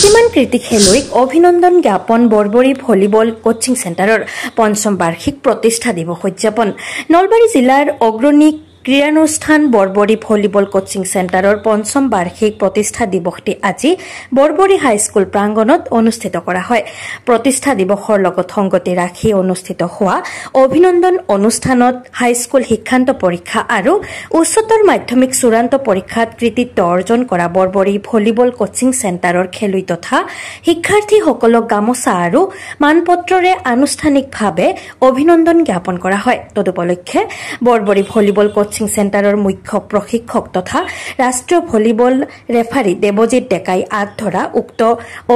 কীৰ্তিমান কৃতি খেলুৱৈক অভিনন্দন জ্ঞাপন বৰবৰী ভলীবল কোচিং চেণ্টাৰৰ পঞ্চম বাৰ্ষিক প্ৰতিষ্ঠা দিৱস উদযাপন নলবাৰী জিলাৰ অগ্ৰণী ক্ৰীড়ানুষ্ঠান বৰবৰী ভলীবল কোচিং চেণ্টাৰৰ পঞ্চম বাৰ্ষিক প্ৰতিষ্ঠা দিৱসটি আজি বৰবৰী হাইস্কুল প্ৰাংগণত অনুষ্ঠিত কৰা হয়। প্ৰতিষ্ঠা দিৱসৰ লগত সংগতি ৰাখি অনুষ্ঠিত হোৱা অভিনন্দন অনুষ্ঠানত হাইস্কুল শিক্ষান্ত পৰীক্ষা আৰু উচ্চতৰ মাধ্যমিক চূড়ান্ত পৰীক্ষাত কৃতিত্ব অৰ্জন কৰা বৰবৰী ভলীবল কোচিং চেণ্টাৰৰ খেলুৱৈ তথা শিক্ষাৰ্থীসকলক গামোচা আৰু মানপত্ৰৰে আনুষ্ঠানিকভাৱে অভিনন্দন জ্ঞাপন কৰা হয়। তদুপলক্ষে বৰবৰী ভলীবল কোচিং চেণ্টাৰৰ মুখ্য প্ৰশিক্ষক তথা ৰাষ্ট্ৰীয় ভলীবল ৰেফাৰী দেৱজিৎ ডেকাই আগধৰা উক্ত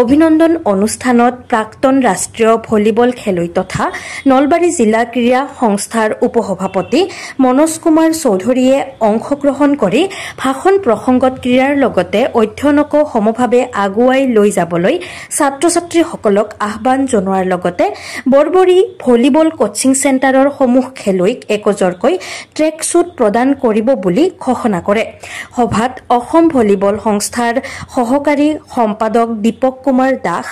অভিনন্দন অনুষ্ঠানত প্ৰাক্তন ৰাষ্ট্ৰীয় ভলীবল খেলুৱৈ তথা নলবাৰী জিলা ক্ৰীড়া সংস্থাৰ উপসভাপতি মনোজ কুমাৰ চৌধুৰীয়ে অংশগ্ৰহণ কৰি ভাষণ প্ৰসংগত ক্ৰীড়াৰ লগতে অধ্যয়নকো সমভাৱে আগুৱাই লৈ যাবলৈ ছাত্ৰ ছাত্ৰীসকলক আহ্বান জনোৱাৰ লগতে বৰবৰী ভলীবল কোচিং চেণ্টাৰৰ সমূহ খেলুৱৈক একোজৰকৈ ট্ৰেক শ্বুট প্ৰদান কৰিব বুলি ঘোষণা কৰে। সভাত অসম ভলীবল সংস্থাৰ সহকাৰী সম্পাদক দীপক কুমাৰ দাস,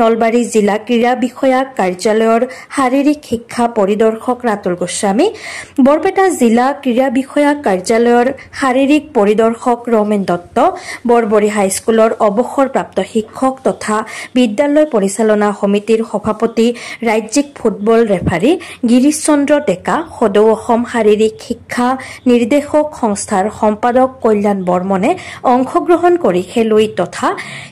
নলবাৰী জিলা ক্ৰীড়া বিষয়া কাৰ্যালয়ৰ শাৰীৰিক শিক্ষা পৰিদৰ্শক ৰাতুল গোস্বামী, বৰপেটা জিলা ক্ৰীড়া বিষয়া কাৰ্যালয়ৰ শাৰীৰিক পৰিদৰ্শক ৰমেন দত্ত, বৰবৰী হাইস্কুলৰ অৱসৰপ্ৰাপ্ত শিক্ষক তথা বিদ্যালয় পৰিচালনা সমিতিৰ সভাপতি ৰাজ্যিক ফুটবল ৰেফাৰী গিৰীশ চন্দ্ৰ ডেকা, সদৌ অসম শাৰীৰিক শিক্ষা নিৰ্দেশক সংস্থাৰ সম্পাদক কল্যাণ বৰ্মনে অংশগ্ৰহণ কৰি খেলুৱৈ তথা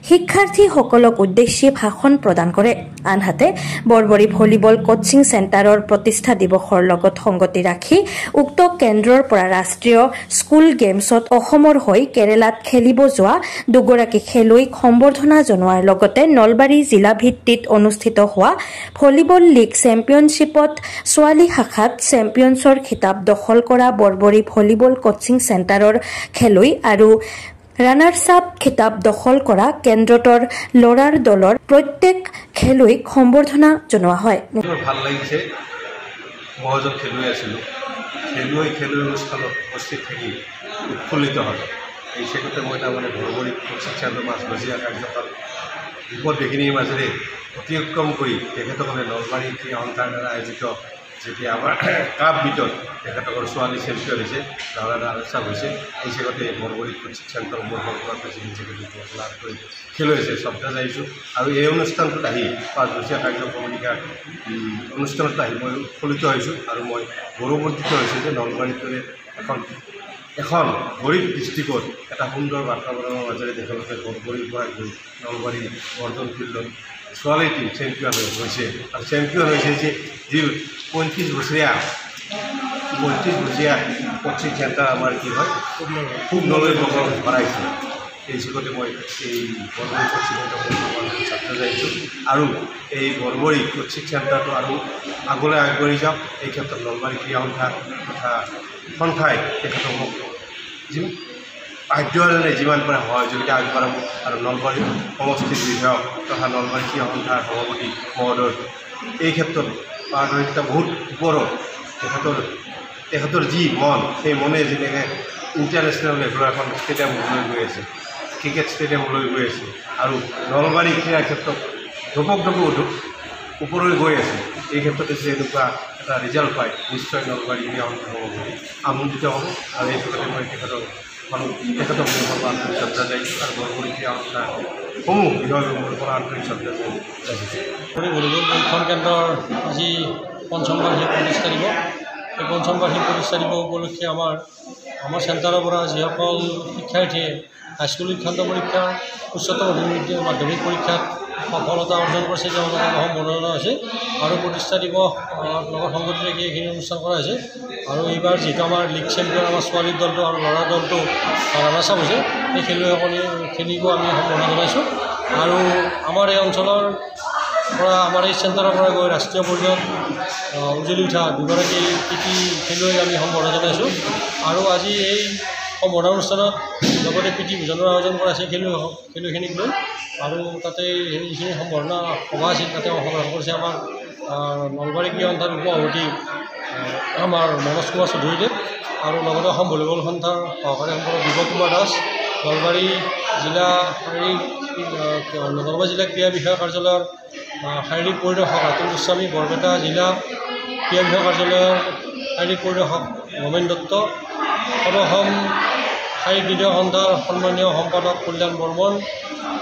শিক্ষাৰ্থীসকলক উদ্দেশ্যি ভাষণ প্ৰদান কৰে। আনহাতে বৰবৰী ভলীবল কোচিং চেণ্টাৰৰ প্ৰতিষ্ঠা দিৱসৰ লগত সংগতি ৰাখি উক্ত কেন্দ্ৰৰ পৰা ৰাষ্ট্ৰীয় স্কুল গেমছত অসমৰ হৈ কেৰালাত খেলিব যোৱা দুগৰাকী খেলুৱৈক সম্বৰ্ধনা জনোৱাৰ লগতে নলবাৰী জিলা ভিত্তিত অনুষ্ঠিত হোৱা ভলীবল লীগ চেম্পিয়নশ্বিপত ছোৱালী শাখাত চেম্পিয়নছৰ খিতাপ দখল কৰা বৰবৰী ভলীবল কোচিং চেণ্টাৰৰ খেলুৱৈ আৰু ৰানাৰ্ছ আপ খিতাপ দখল কৰা কেন্দ্ৰটোৰ ল'ৰাৰ দলৰ প্ৰত্যেক খেলুৱৈক সম্বৰ্ধনা জনোৱা হয়। ভাল লাগিছে, মহজত খেলুৱৈ আছিলোঁ, খেলুৱৈ অনুষ্ঠানত উপস্থিত থাকি উৎফুল্লিত হয়। এই চেগতে মই তাৰমানে বৰবৰী কোচিং চেণ্টাৰ মাজমজিয়া কাৰ্যকাল বিপদ বিঘিনিৰ মাজেৰে অতিক্ৰম কৰি তেখেতসকলে নলবাৰী ক্ৰীড়া সন্থাৰ দ্বাৰা আয়োজিত যেতিয়া আমাৰ কাপ বিটত তেখেতসকলৰ ছোৱালী চেম্পিয়ন হৈছে, ল'ৰা ৰানাৰ্ছ আপ হৈছে। এই চেগতে বৰবৰী কোচিং চেণ্টাৰ মোৰ সৰকাৰ প্ৰেচিডেণ্ট ছেক্ৰেটাৰী লাভ কৰি খেলুৱৈ হৈছে শ্ৰদ্ধা যাইছোঁ। আৰু এই অনুষ্ঠানটোত আহি পাঁচবছৰীয়া কাৰ্যক্ৰমণিকাৰ অনুষ্ঠানত আহি মই উৎফুল্লিত হৈছোঁ আৰু মই গৌৰৱান্বিত হৈছোঁ যে নলবাৰীৰ দৰে এখন গৰীব ডিষ্ট্ৰিক্টত এটা সুন্দৰ বাতাবৰণৰ মাজেৰে তেখেতলোকে বৰবৰীৰ পৰা গৈ নলবাৰী বৰ্ধন ফিল্ডত ছোৱালী টীম চেম্পিয়ন হৈছে। আৰু চেম্পিয়ন হৈছে যে যি 35 বছৰীয়া কোচিং চেণ্টাৰ আমাৰ কি হয় খুব নলৈ বগৰ ভৰাইছে। এই যুগতে মই এই বৰবৰী কোচিং চেণ্টাৰ ছাত্ৰ যাইছোঁ আৰু এই বৰবৰী কোচিং চেণ্টাৰটো আৰু আগলৈ আগবাঢ়ি যাওক। এই ক্ষেত্ৰত নলবাৰী ক্ৰীড়া সন্থা তথা সন্থাই তেখেতসকলক বাধ্যৰে যিমান পাৰে সহযোগিতা আগবঢ়াব আৰু নলবাৰী সমষ্টিৰ বিধায়ক তথা নলবাৰী ক্ৰীড়া সন্থাৰ সভাপতি মহোদয় এই ক্ষেত্ৰত পাৰদৰ্শিতা বহুত ওপৰত তেখেতৰ যি মন, সেই মনে যেনেকৈ ইণ্টাৰনেশ্যনেল লেভেলৰ এখন ষ্টেডিয়ামলৈ গৈ আছে, ক্ৰিকেট ষ্টেডিয়ামলৈ গৈ আছে আৰু নলবাৰী ক্ৰীড়াৰ ক্ষেত্ৰত ধপক ওপৰলৈ গৈ আছে। এই ক্ষেত্ৰতে যে এনেকুৱা এটা ৰিজাল্ট পায় নিশ্চয় নলবাৰী ক্ৰীড়া সন্থা হ'ব বুলি আনন্দিত হ'ব। আৰু এই ক্ষেত্ৰতে মই তেখেতক মোৰ পৰা আন্তৰিক শ্ৰদ্ধা যাইছোঁ আৰু বৰবৰী ক্ৰীড়া সন্থাসমূহ বিষয়ে মোৰ পৰা আন্তৰিক শ্ৰদ্ধা যাচিছোঁ। ভলীবল প্ৰশিক্ষণ কেন্দ্ৰৰ আজি পঞ্চম বাৰ্ষিক প্ৰতিষ্ঠা দিৱস। এই পঞ্চম বাৰ্ষিক প্ৰতিষ্ঠা দিৱস উপলক্ষে আমাৰ চেণ্টাৰৰ পৰা যিসকল শিক্ষাৰ্থীয়ে হাইস্কুল শিক্ষান্ত পৰীক্ষা, উচ্চতৰ মাধ্যমিক পৰীক্ষাত সফলতা অৰ্জন কৰিছে তেওঁলোকক সম্বৰ্ধনা হৈছে আৰু প্ৰতিষ্ঠা দিৱস লগত সংগতি ৰাখি এইখিনি অনুষ্ঠান কৰা হৈছে। আৰু এইবাৰ যিহেতু আমাৰ লীগ চেম্পিয়ন আমাৰ ছোৱালীৰ দলটো আৰু ল'ৰাৰ দলটো ৰানাৰ্ছ আপ হৈছে, সেই খেলুৱৈসকলখিনিকো আমি সম্বৰ্ধনা জনাইছোঁ। আৰু আমাৰ এই অঞ্চলৰ পৰা আমাৰ এই চেণ্টাৰৰ পৰা গৈ ৰাষ্ট্ৰীয় পৰ্যায়ত উজ্জ্বলি উঠা দুগৰাকী কৃতি খেলুৱৈক আমি সম্বৰ্ধনা জনাইছোঁ। আৰু আজি এই সম্বৰ্ধনা অনুষ্ঠানত লগতে প্ৰীতি ভোজনৰ আয়োজন কৰা হৈছে খেলুৱৈখিনিক লৈ। আৰু তাতে যিখিনি সম্বৰ্ধনা সভা আছিল তাতে অংশগ্ৰহণ কৰিছে আমাৰ নলবাৰী ক্ৰীড়া সন্থাৰ উপসভাপতি আমাৰ মনোজ কুমাৰ চৌধুৰীদেৱ আৰু লগতে অসম ভলীবল সন্থাৰ সহকাৰী সম্পাদক দীপক কুমাৰ দাস নলবাৰী জিলা নলবাৰী জিলা ক্ৰীড়া বিষয়া কাৰ্যালয়ৰ শাৰীৰিক পৰিদৰ্শক ৰাতুল গোস্বামী, বৰপেটা জিলা ক্ৰীড়া বিষয়া কাৰ্যালয়ৰ শাৰীৰিক পৰিদৰ্শক ৰমেন দত্ত, সদসম শাৰীৰিক বিদ্যা সন্থাৰ সন্মানীয় সম্পাদক কল্যাণ বৰ্মন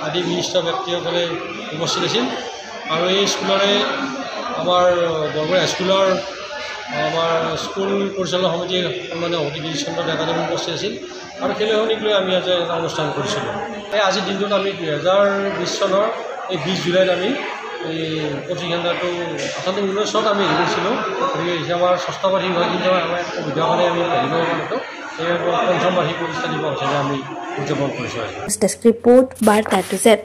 আদি বিশিষ্ট ব্যক্তিসকলে উপস্থিত আছিল। আৰু এই স্কুলৰে আমাৰ বৰবৰী হাইস্কুলৰ আমাৰ স্কুল পৰিচালনা সমিতিৰ সন্মানীয় সভাপতি গিৰীশ চন্দ্ৰ ডেকাদেৱ উপস্থিত আছিল। আৰু খেলখনিক লৈ আমি আজি এটা অনুষ্ঠান কৰিছিলোঁ। এই আজিৰ দিনটোত আমি 2020 চনৰ এই 20 জুলাইত আমি এই কোচিং চেণ্টাৰটো 1998 আমি হেৰি কৰিছিলোঁ। গতিকে আমাৰ ষষ্ঠ বাৰ্ষিক হয়, কিন্তু আমাৰ সুবিধা কাৰণে আমি হেৰি কৰিব পাৰিছোঁ। এই পঞ্চম বাৰ্ষিক প্ৰতিষ্ঠা দিৱস হিচাপে আমি উদযাপন কৰিছোঁ। ডেস্ক ৰিপৰ্ট বাৰ্তা টু জেড।